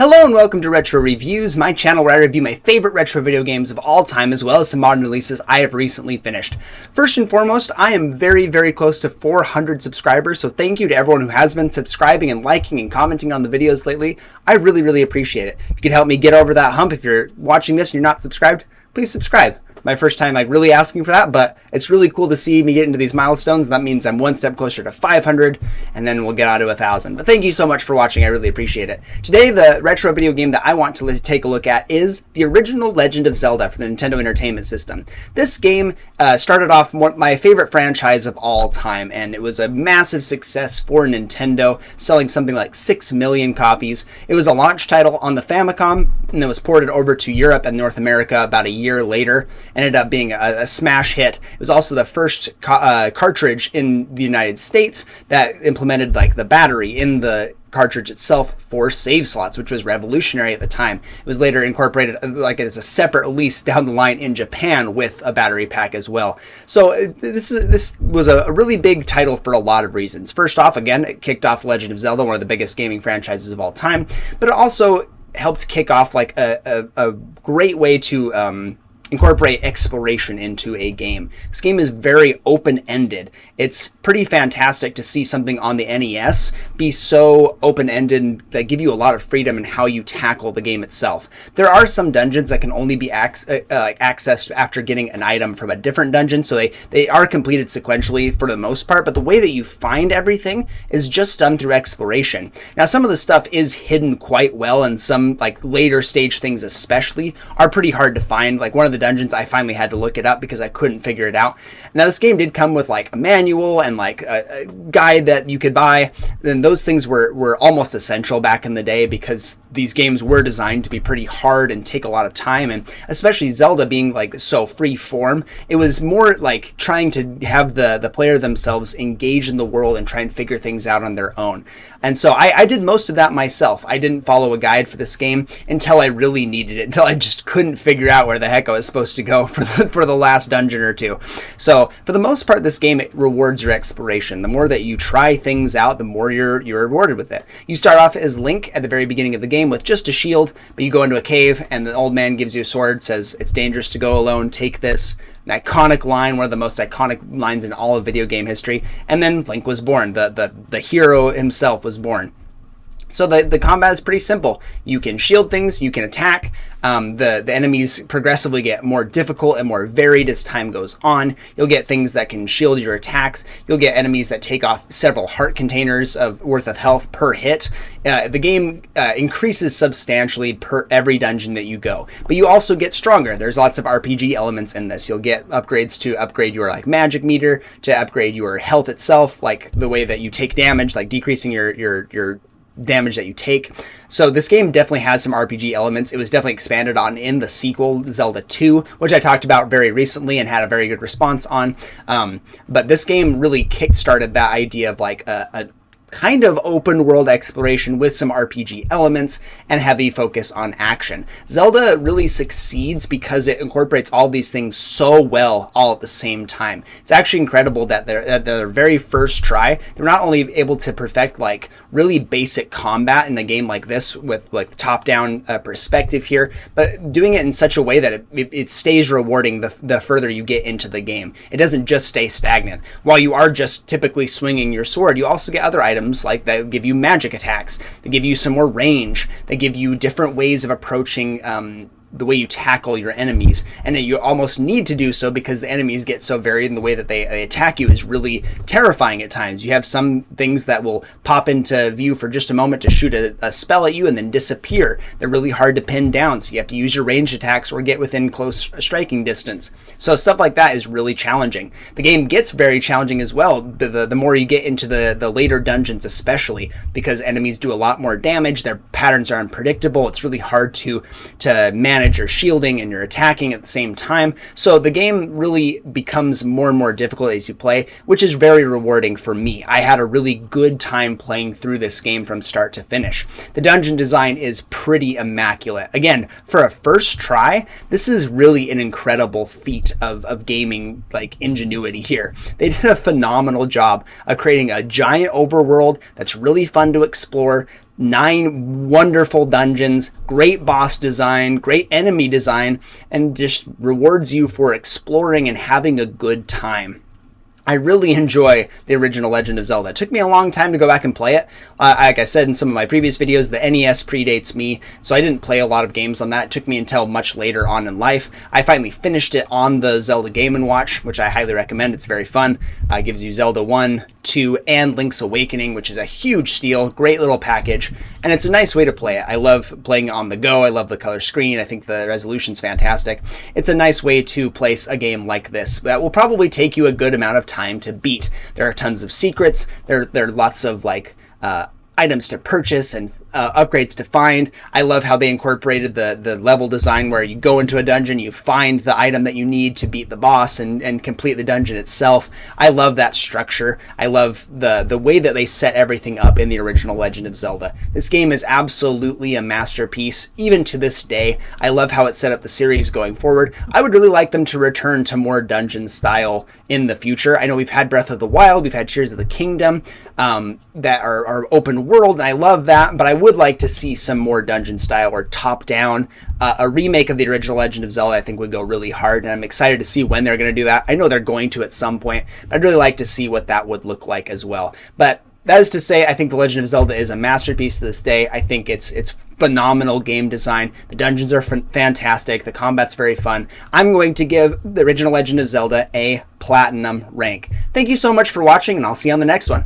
Hello and welcome to Retro Reviews, my channel where I review my favorite retro video games of all time as well as some modern releases I have recently finished. First and foremost, I am very close to 400 subscribers, so thank you to everyone who has been subscribing and liking and commenting on the videos lately. I really appreciate it. If you could help me get over that hump, if you're watching this and you're not subscribed, please subscribe. My first time really asking for that, but it's really cool to see me get into these milestones. That means I'm one step closer to 500, and then we'll get on to 1,000. But thank you so much for watching. I really appreciate it. Today, the retro video game that I want to take a look at is the original Legend of Zelda for the Nintendo Entertainment System. This game started off my favorite franchise of all time, and it was a massive success for Nintendo, selling something like 6 million copies. It was a launch title on the Famicom, and it was ported over to Europe and North America about a year later. Ended up being a smash hit. It was also the first cartridge in the United States that implemented the battery in the cartridge itself for save slots, which was revolutionary at the time. It was later incorporated as a separate release down the line in Japan with a battery pack as well. So this was a really big title for a lot of reasons. First off, again, it kicked off Legend of Zelda, one of the biggest gaming franchises of all time, but it also helped kick off a great way to incorporate exploration into a game. This game is very open-ended. It's pretty fantastic to see something on the NES be so open-ended that give you a lot of freedom in how you tackle the game itself. There are some dungeons that can only be accessed after getting an item from a different dungeon, so they are completed sequentially for the most part, but the way that you find everything is just done through exploration. Now, some of the stuff is hidden quite well, and some later stage things especially are pretty hard to find. One of the dungeons, I finally had to look it up because I couldn't figure it out. Now, this game did come with a manual and a guide that you could buy, and those things were almost essential back in the day because these games were designed to be pretty hard and take a lot of time, and especially Zelda being so free form, it was more trying to have the player themselves engage in the world and try and figure things out on their own. And so I did most of that myself. I didn't follow a guide for this game until I really needed it, until I just couldn't figure out where the heck I was supposed to go for the last dungeon or two. So for the most part, this game, it rewards your exploration. The more that you try things out, the more you're rewarded with it. You start off as Link at the very beginning of the game with just a shield, but you go into a cave and the old man gives you a sword, says it's dangerous to go alone, take this. An iconic line, one of the most iconic lines in all of video game history, and then Link was born. The hero himself was born. So the combat is pretty simple. You can shield things, you can attack. The enemies progressively get more difficult and more varied as time goes on. You'll get things that can shield your attacks. You'll get enemies that take off several heart containers worth of health per hit. The game increases substantially per every dungeon that you go. But you also get stronger. There's lots of RPG elements in this. You'll get upgrades to upgrade your magic meter, to upgrade your health itself, the way that you take damage, decreasing your damage that you take. So this game definitely has some RPG elements. It was definitely expanded on in the sequel, Zelda 2, which I talked about very recently and had a very good response on. But this game really kickstarted that idea of a kind of open world exploration with some RPG elements and heavy focus on action. Zelda really succeeds because it incorporates all these things so well all at the same time. It's actually incredible that at their very first try, they're not only able to perfect really basic combat in a game like this with top-down perspective here, but doing it in such a way that it stays rewarding the further you get into the game. It doesn't just stay stagnant. While you are just typically swinging your sword, you also get other items that give you magic attacks, that give you some more range, that give you different ways of approaching the way you tackle your enemies, and that you almost need to do so because the enemies get so varied in the way that they attack you is really terrifying at times. You have some things that will pop into view for just a moment to shoot a spell at you and then disappear. They're really hard to pin down, so you have to use your ranged attacks or get within close striking distance. So stuff like that is really challenging. The game gets very challenging as well the more you get into the later dungeons, especially because enemies do a lot more damage. Their patterns are unpredictable. It's really hard to manage your shielding and your attacking at the same time. So the game really becomes more and more difficult as you play, which is very rewarding for me. I had a really good time playing through this game from start to finish. The dungeon design is pretty immaculate. Again, for a first try, this is really an incredible feat of gaming ingenuity here. They did a phenomenal job of creating a giant overworld that's really fun to explore, 9 wonderful dungeons, great boss design, great enemy design, and just rewards you for exploring and having a good time. I really enjoy the original Legend of Zelda. It took me a long time to go back and play it. Like I said in some of my previous videos, the NES predates me, so I didn't play a lot of games on that. It took me until much later on in life. I finally finished it on the Zelda Game & Watch, which I highly recommend. It's very fun. It gives you Zelda 1, 2, and Link's Awakening, which is a huge steal. Great little package, and it's a nice way to play it. I love playing it on the go. I love the color screen. I think the resolution's fantastic. It's a nice way to place a game like this that will probably take you a good amount of time to beat. There are tons of secrets. There are lots of like items to purchase and upgrades to find. I love how they incorporated the level design where you go into a dungeon, you find the item that you need to beat the boss and complete the dungeon itself. I love that structure. I love the way that they set everything up in the original Legend of Zelda. This game is absolutely a masterpiece, even to this day. I love how it set up the series going forward. I would really like them to return to more dungeon style in the future. I know we've had Breath of the Wild, we've had Tears of the Kingdom that are open world, and I love that, but I would like to see some more dungeon style or top down. A remake of the original Legend of Zelda I think would go really hard, and I'm excited to see when they're going to do that. I know they're going to at some point, but I'd really like to see what that would look like as well. But that is to say, I think The Legend of Zelda is a masterpiece to this day. I think it's phenomenal game design. The dungeons are fantastic. The combat's very fun. I'm going to give the original Legend of Zelda a platinum rank. Thank you so much for watching, and I'll see you on the next one.